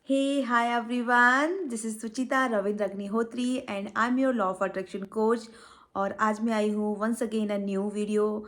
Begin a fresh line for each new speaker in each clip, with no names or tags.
Hey, hi everyone. This is Suchita Ravindra Agnihotri and I'm your Law of Attraction coach. और आज मैं आई हूँ once again a new video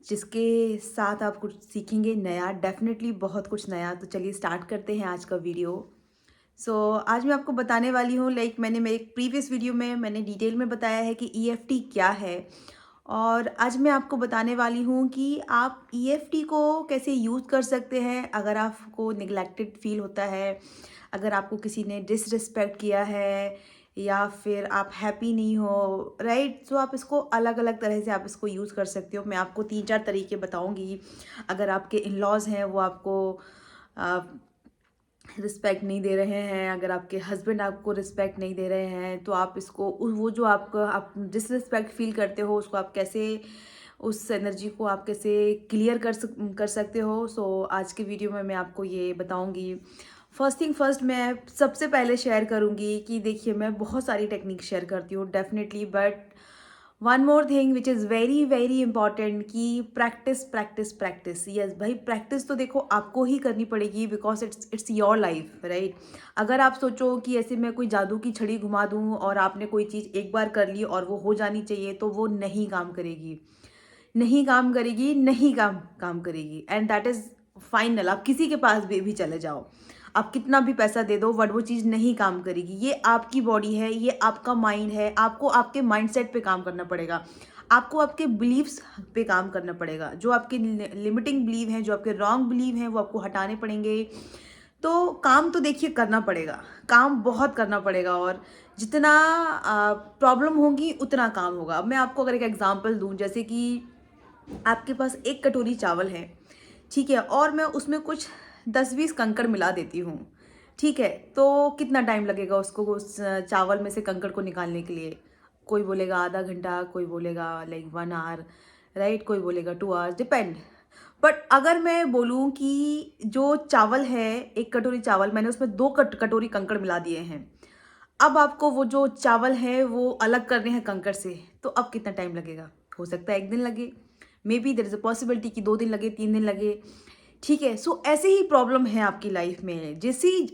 जिसके साथ आप कुछ सीखेंगे नया, डेफिनेटली बहुत कुछ नया। तो चलिए स्टार्ट करते हैं आज का वीडियो। आज मैं आपको बताने वाली हूँ, मैंने मेरे एक प्रीवियस वीडियो में मैंने डिटेल में बताया है कि EFT क्या है। और आज मैं आपको बताने वाली हूँ कि आप EFT को कैसे यूज़ कर सकते हैं अगर आपको निगलेक्टेड फील होता है, अगर आपको किसी ने डिसरिस्पेक्ट किया है या फिर आप हैप्पी नहीं हो, राइट। सो आप इसको अलग अलग तरह से आप इसको यूज़ कर सकते हो। मैं आपको 3-4 तरीके बताऊंगी। अगर आपके इन लॉज हैं वो आपको रिस्पेक्ट नहीं दे रहे हैं, अगर आपके हस्बैंड आपको रिस्पेक्ट नहीं दे रहे हैं, तो आप इसको वो जो आपको आप डिसरिस्पेक्ट फील करते हो उसको आप कैसे, उस एनर्जी को आप कैसे क्लियर कर सकते हो। आज के वीडियो में मैं आपको ये बताऊंगी। फर्स्ट थिंग फर्स्ट, मैं सबसे पहले शेयर करूंगी कि देखिए, मैं बहुत सारी टेक्निक शेयर करती हूँ definitely, but one more thing which is very very important कि प्रैक्टिस प्रैक्टिस प्रैक्टिस। यस भाई, प्रैक्टिस तो देखो आपको ही करनी पड़ेगी because it's your life, right. अगर आप सोचो कि ऐसे मैं कोई जादू की छड़ी घुमा दूँ और आपने कोई चीज़ एक बार कर ली और वो हो जानी चाहिए, तो वो नहीं काम करेगी, नहीं काम करेगी, नहीं काम काम करेगी। And that is final. आप किसी के पास भी चले जाओ, आप कितना भी पैसा दे दो, बट वो चीज़ नहीं काम करेगी। ये आपकी बॉडी है, ये आपका माइंड है, आपको आपके माइंडसेट पे काम करना पड़ेगा, आपको आपके बिलीव्स पे काम करना पड़ेगा। जो आपके लिमिटिंग बिलीव हैं, जो आपके रॉन्ग बिलीव हैं, वो आपको हटाने पड़ेंगे। तो काम तो देखिए करना पड़ेगा, काम बहुत करना पड़ेगा। और जितना प्रॉब्लम होगी उतना काम होगा। अब मैं आपको अगर एक एग्जांपल दूं, जैसे कि आपके पास एक कटोरी चावल है, ठीक है, और मैं उसमें कुछ 10-20 कंकड़ मिला देती हूँ, ठीक है। तो कितना टाइम लगेगा उसको, उस चावल में से कंकड़ को निकालने के लिए? कोई बोलेगा आधा घंटा, कोई बोलेगा लाइक 1 आवर, राइट, कोई बोलेगा 2 आवर्स, डिपेंड। बट अगर मैं बोलूँ कि जो चावल है, एक कटोरी चावल, मैंने उसमें 2 कटोरी कंकड़ मिला दिए हैं, अब आपको वो जो चावल है वो अलग करने हैं कंकड़ से, तो अब कितना टाइम लगेगा? हो सकता है 1 दिन लगे, may be there is a possibility कि 2 दिन लगे, 3 दिन लगे, ठीक है। ऐसे ही प्रॉब्लम है आपकी लाइफ में। जैसी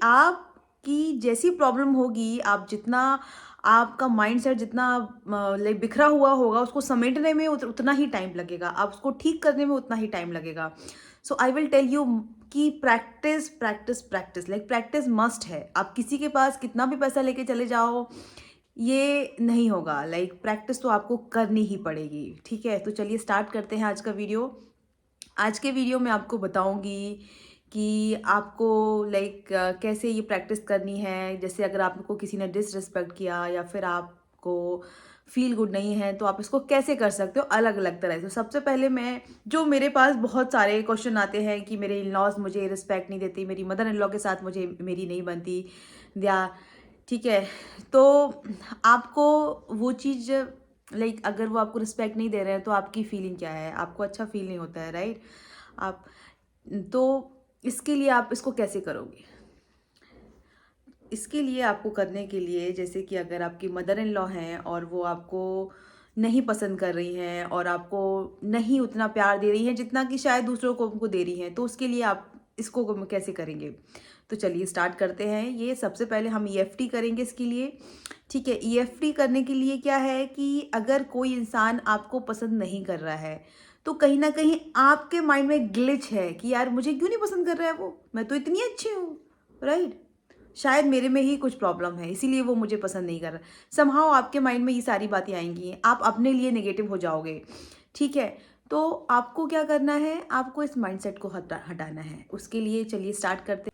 प्रॉब्लम होगी, आप जितना, आपका माइंडसेट जितना लाइक बिखरा हुआ होगा, उसको समेटने में उतना ही टाइम लगेगा, आप उसको ठीक करने में उतना ही टाइम लगेगा। आई विल टेल यू कि practice practice practice, like practice must है। आप किसी के पास कितना भी पैसा लेके चले जाओ, ये नहीं होगा। लाइक प्रैक्टिस तो आपको करनी ही पड़ेगी, ठीक है। तो चलिए स्टार्ट करते हैं आज का वीडियो। आज के वीडियो में आपको बताऊंगी कि आपको कैसे ये प्रैक्टिस करनी है। जैसे अगर आपको किसी ने डिसरिस्पेक्ट किया या फिर आपको फील गुड नहीं है, तो आप इसको कैसे कर सकते हो अलग अलग तरह से। सबसे पहले मैं, जो मेरे पास बहुत सारे क्वेश्चन आते हैं कि मेरे इन लॉज मुझे रिस्पेक्ट नहीं देती, मेरी मदर इन लॉ के साथ मुझे मेरी नहीं बनती, या ठीक है। तो आपको वो चीज़, अगर वो आपको रिस्पेक्ट नहीं दे रहे हैं तो आपकी फीलिंग क्या है? आपको अच्छा फील नहीं होता है, राइट। आप, तो इसके लिए आप इसको कैसे करोगे? इसके लिए आपको करने के लिए, जैसे कि अगर आपकी मदर इन लॉ हैं और वो आपको नहीं पसंद कर रही हैं और आपको नहीं उतना प्यार दे रही हैं जितना कि शायद दूसरों को उनको दे रही हैं, तो उसके लिए आप इसको कैसे करेंगे? तो चलिए स्टार्ट करते हैं। ये सबसे पहले हम EFT करेंगे इसके लिए, ठीक है। EFT करने के लिए क्या है कि अगर कोई इंसान आपको पसंद नहीं कर रहा है, तो कहीं ना कहीं आपके माइंड में ग्लिच है कि यार मुझे क्यों नहीं पसंद कर रहा है वो, मैं तो इतनी अच्छी हूँ, राइट। शायद मेरे में ही कुछ प्रॉब्लम है, इसीलिए वो मुझे पसंद नहीं कर रहा। समहाउ आपके माइंड में ये सारी बातें आएंगी, आप अपने लिए नेगेटिव हो जाओगे, ठीक है। तो आपको क्या करना है? आपको इस माइंडसेट को हटाना है। उसके लिए चलिए स्टार्ट करते हैं।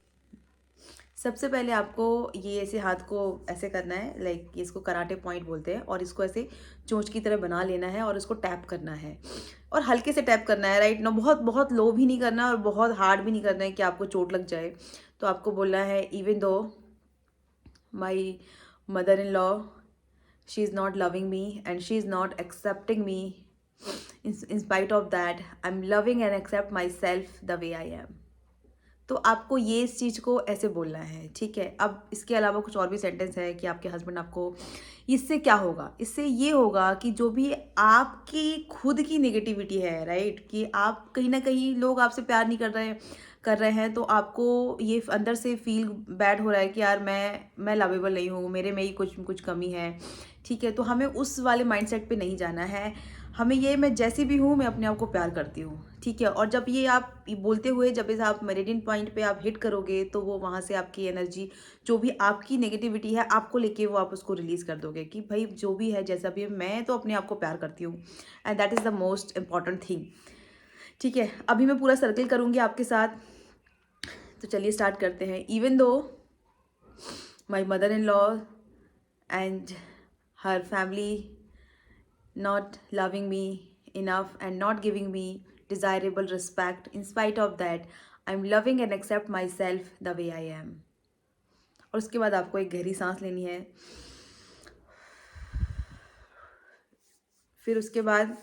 सबसे पहले आपको ये ऐसे हाथ को ऐसे करना है, इसको कराटे पॉइंट बोलते हैं, और इसको ऐसे चोंच की तरह बना लेना है और इसको टैप करना है, और हल्के से टैप करना है, राइट ना। बहुत बहुत लो भी नहीं करना और बहुत हार्ड भी नहीं करना है कि आपको चोट लग जाए। तो आपको बोलना है, even though my mother in law, she is not loving me and she is not accepting me, in spite of that I'm loving and accept myself the way I am। तो आपको ये इस चीज़ को ऐसे बोलना है, ठीक है। अब इसके अलावा कुछ और भी सेंटेंस है कि आपके हस्बैंड आपको, इससे क्या होगा? इससे ये होगा कि जो भी आपकी खुद की नेगेटिविटी है, राइट, कि आप कहीं ना कहीं, लोग आपसे प्यार नहीं कर रहे हैं, कर रहे हैं तो आपको ये अंदर से फील बैड हो रहा है कि यार मैं लवेबल नहीं हूँ, मेरे में ही कुछ कुछ कमी है, ठीक है। तो हमें उस वाले माइंडसेट पे नहीं जाना है। हमें ये, मैं जैसी भी हूँ मैं अपने आप को प्यार करती हूँ, ठीक है। और जब ये आप बोलते हुए जब इस आप मेरिडियन पॉइंट पे आप हिट करोगे तो वो वहाँ से आपकी एनर्जी, जो भी आपकी नेगेटिविटी है आपको लेके, वो आप उसको रिलीज़ कर दोगे कि भाई जो भी है जैसा भी है, मैं तो अपने आप को प्यार करती हूँ। And that is the most important thing, ठीक है। अभी मैं पूरा सर्कल करूँगी आपके साथ, तो चलिए स्टार्ट करते हैं। Even though my mother in law and her family not loving me enough and not giving me desirable respect, in spite of that I'm loving and accept myself the way I am। और उसके बाद आपको एक गहरी सांस लेनी है। फिर उसके बाद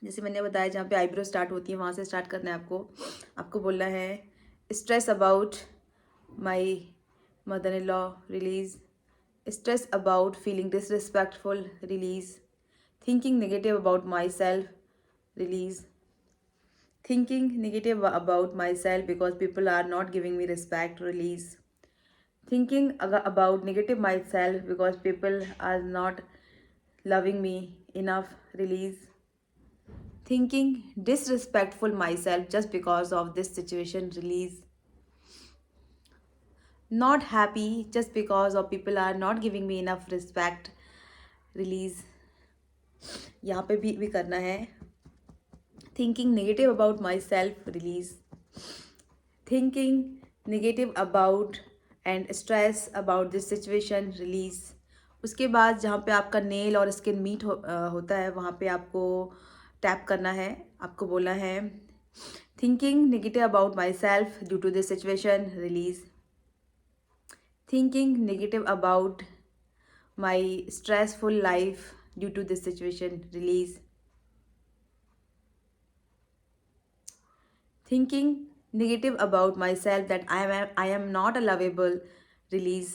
जैसे मैंने बताया, जहाँ पे आईब्रो स्टार्ट होती है वहाँ से स्टार्ट करना है आपको। आपको बोलना है stress about my mother in law, release. Stress about feeling disrespectful, release. Thinking negative about my self, release. Thinking negative about myself because people are not giving me respect, release. Thinking about negative myself because people are not loving me enough, release. Thinking disrespectful myself just because of this situation, release. Not happy just because of people are not giving me enough respect, release. यहाँ पे भी करना है। Thinking negative about myself, release. Thinking negative about and stress about this situation, release. उसके बाद जहाँ पे आपका नेल और स्किन मीट होता है वहाँ पे आपको टैप करना है। आपको बोलना है thinking negative about myself due to this situation, release. Thinking negative about my stressful life due to this situation, release. Thinking negative about myself that I am not a lovable, release.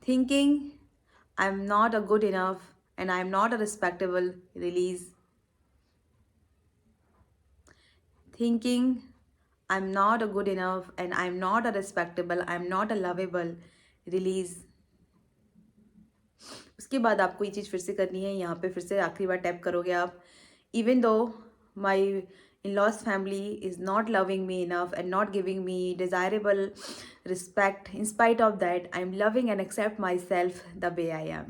Thinking I'm not a good enough and I am not a respectable, release. Thinking I'm not a good enough and I'm not a respectable, I'm not a lovable, release. उसके बाद आपको ये चीज़ फिर से करनी है। यहाँ पे फिर से आखिरी बार टैप करोगे आप। Even though my in-laws family is not loving me enough and not giving me desirable respect, in spite of that I'm loving and accept myself the way I am,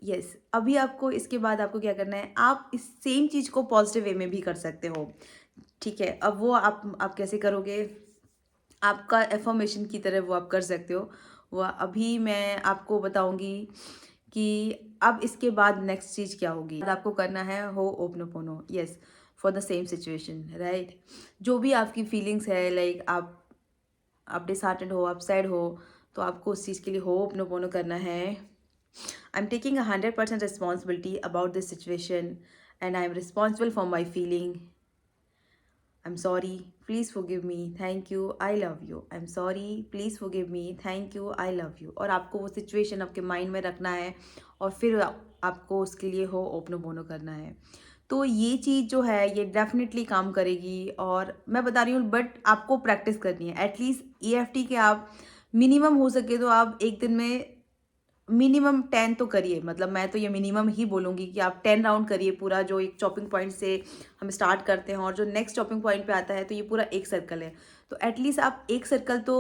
yes। अभी आपको इसके बाद आपको क्या करना है, आप इस सेम चीज़ को पॉजिटिव वे में भी कर सकते हो, ठीक है। अब वो आप कैसे करोगे, आपका एफर्मेशन की तरह वो आप कर सकते हो। वो अभी मैं आपको बताऊंगी कि अब इसके बाद नेक्स्ट चीज़ क्या होगी। आपको करना है हो ओपनोपोनो, yes, for the same situation, right. जो भी आपकी फीलिंग्स है, लाइक आप डिसहार्टेंड हो, आप सैड हो, तो आपको उस चीज़ के लिए हो ओपनोपोनो करना है। I am taking 100% responsibility about this situation and I am responsible for my feeling. I'm sorry, please forgive me, thank you, I love you. I'm sorry, please forgive me, thank you, I love you। और आपको वो situation आपके mind में रखना है और फिर आपको उसके लिए हो ओपनोपोनो करना है। तो ये चीज़ जो है ये डेफिनेटली काम करेगी और मैं बता रही हूँ, बट आपको प्रैक्टिस करनी है। एटलीस्ट EFT के आप मिनिमम हो सके तो आप एक दिन में मिनिमम 10 तो करिए। मतलब मैं तो ये मिनिमम ही बोलूँगी कि आप 10 राउंड करिए पूरा। जो एक चॉपिंग पॉइंट से हम स्टार्ट करते हैं और जो नेक्स्ट चॉपिंग पॉइंट पे आता है, तो ये पूरा एक सर्कल है। तो एटलीस्ट आप एक सर्कल तो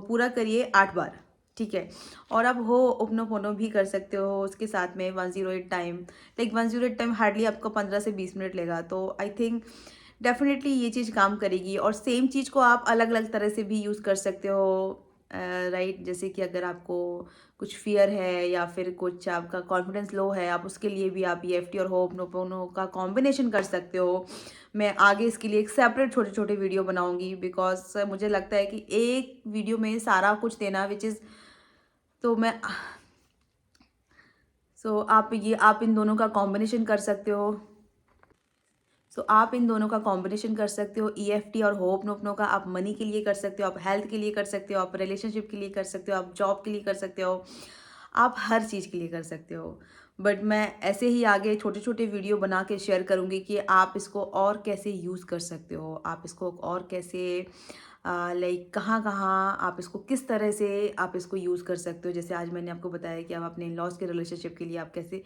पूरा करिए 8 बार, ठीक है। और आप हो ओपनोपोनो भी कर सकते हो उसके साथ में 108 टाइम। लाइक 108 टाइम हार्डली आपको 15 से 20 मिनट लेगा। तो आई थिंक डेफिनेटली ये चीज़ काम करेगी। और सेम चीज़ को आप अलग अलग तरह से भी यूज़ कर सकते हो, राइट। जैसे कि अगर आपको कुछ फियर है या फिर कुछ आपका कॉन्फिडेंस लो है, आप उसके लिए भी आप EFT और होपनोपोनो का कॉम्बिनेशन कर सकते हो। मैं आगे इसके लिए एक सेपरेट छोटे छोटे वीडियो बनाऊंगी, बिकॉज मुझे लगता है कि एक वीडियो में सारा कुछ देना विच इज़, तो मैं आप इन दोनों का कॉम्बिनेशन कर सकते हो। आप इन दोनों का कॉम्बिनेशन कर सकते हो, EFT और होपनोपोनो का। आप मनी के लिए कर सकते हो, आप हेल्थ के लिए कर सकते हो, आप रिलेशनशिप के लिए कर सकते हो, आप जॉब के लिए कर सकते हो, आप हर चीज़ के लिए कर सकते हो। बट मैं ऐसे ही आगे छोटे छोटे वीडियो बना के शेयर करूँगी कि आप इसको और कैसे यूज़ कर सकते हो, आप इसको और कैसे लाइक कहाँ कहाँ आप इसको किस तरह से आप इसको यूज़ कर सकते हो। जैसे आज मैंने आपको बताया कि आप अपने इन लॉज के रिलेशनशिप के लिए आप कैसे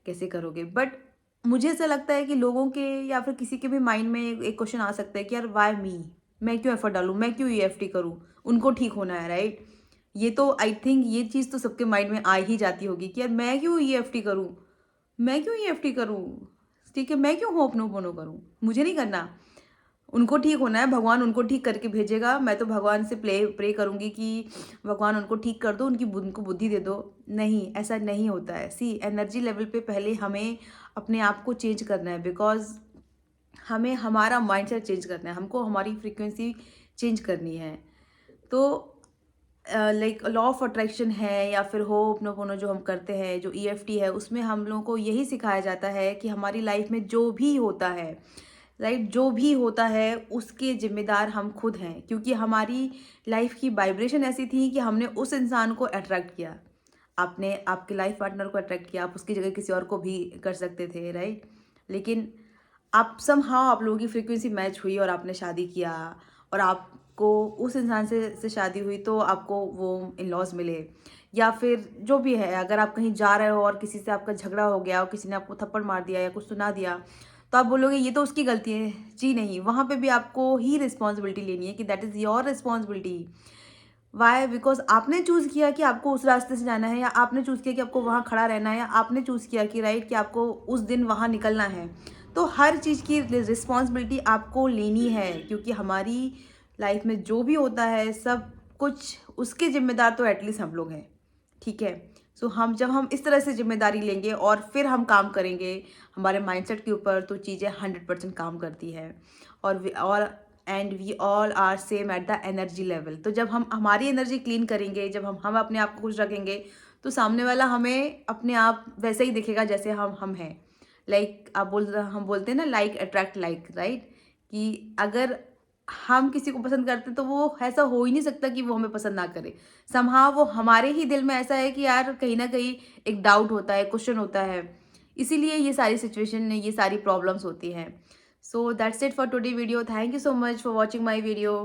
कैसे करोगे। बट मुझे ऐसा लगता है कि लोगों के या फिर किसी के भी माइंड में एक क्वेश्चन आ सकता है कि यार वाई मी, मैं क्यों एफर्ट डालूँ, मैं क्यों EFT करूँ, उनको ठीक होना है, राइट। ये तो आई थिंक ये चीज़ तो सबके माइंड में आ ही जाती होगी कि यार मैं क्यों EFT करूँ, मैं क्यों EFT करूँ, ठीक है, मैं क्यों होपनोपोनो करूँ, मुझे नहीं करना। उनको ठीक होना है, भगवान उनको ठीक करके भेजेगा। मैं तो भगवान से प्रे करूँगी कि भगवान उनको ठीक कर दो, उनको बुद्धि दे दो। नहीं, ऐसा नहीं होता है। सी एनर्जी लेवल पे पहले हमें अपने आप को चेंज करना है, बिकॉज़ हमें हमारा माइंडसेट चेंज करना है, हमको हमारी फ्रीक्वेंसी चेंज करनी है। तो लाइक लॉ ऑफ अट्रैक्शन है या फिर होपनोपोनो जो हम करते हैं, जो EFT है, उसमें हम लोगों को यही सिखाया जाता है कि हमारी लाइफ में जो भी होता है, राइट, जो भी होता है उसके जिम्मेदार हम खुद हैं, क्योंकि हमारी लाइफ की वाइब्रेशन ऐसी थी कि हमने उस इंसान को अट्रैक्ट किया। आपने आपके लाइफ पार्टनर को अट्रैक्ट किया, आप उसकी जगह किसी और को भी कर सकते थे, राइट। लेकिन आप समहाउ आप लोगों की फ्रीक्वेंसी मैच हुई और आपने शादी किया, और आपको उस इंसान से शादी हुई तो आपको वो इन लॉज मिले। या फिर जो भी है, अगर आप कहीं जा रहे हो और किसी से आपका झगड़ा हो गया और किसी ने आपको थप्पड़ मार दिया या कुछ सुना दिया, तो आप बोलोगे ये तो उसकी गलती है। जी नहीं, वहाँ पे भी आपको ही रिस्पॉन्सिबिलिटी लेनी है कि that is your responsibility. Why? Because आपने चूज़ किया कि आपको उस रास्ते से जाना है, या आपने चूज़ किया कि आपको वहाँ खड़ा रहना है, या आपने चूज़ किया कि राइट कि आपको उस दिन वहाँ निकलना है। तो हर चीज़ की रिस्पॉन्सिबिलिटी आपको लेनी है, क्योंकि हमारी लाइफ में जो भी होता है सब कुछ उसके जिम्मेदार तो एटलीस्ट हम लोग हैं, ठीक है। सो जब हम इस तरह से जिम्मेदारी लेंगे और फिर हम काम करेंगे हमारे माइंडसेट के ऊपर, तो चीज़ें 100% काम करती है। और and we all are same at the energy level. तो जब हम हमारी एनर्जी क्लीन करेंगे, जब हम अपने आप को खुश रखेंगे, तो सामने वाला हमें अपने आप वैसे ही दिखेगा जैसे हम हैं। लाइक हम बोलते हैं ना, लाइक अट्रैक्ट लाइक, राइट। कि अगर हम किसी को पसंद करते हैं तो वो ऐसा हो ही नहीं सकता कि वो हमें पसंद ना करे। समहाउ वो हमारे ही दिल में ऐसा है कि यार कहीं ना कहीं एक डाउट होता है, क्वेश्चन होता है। इसीलिए ये सारी सिचुएशन, ये सारी प्रॉब्लम्स होती हैं। So that's it for today video. Thank you so much for watching my video.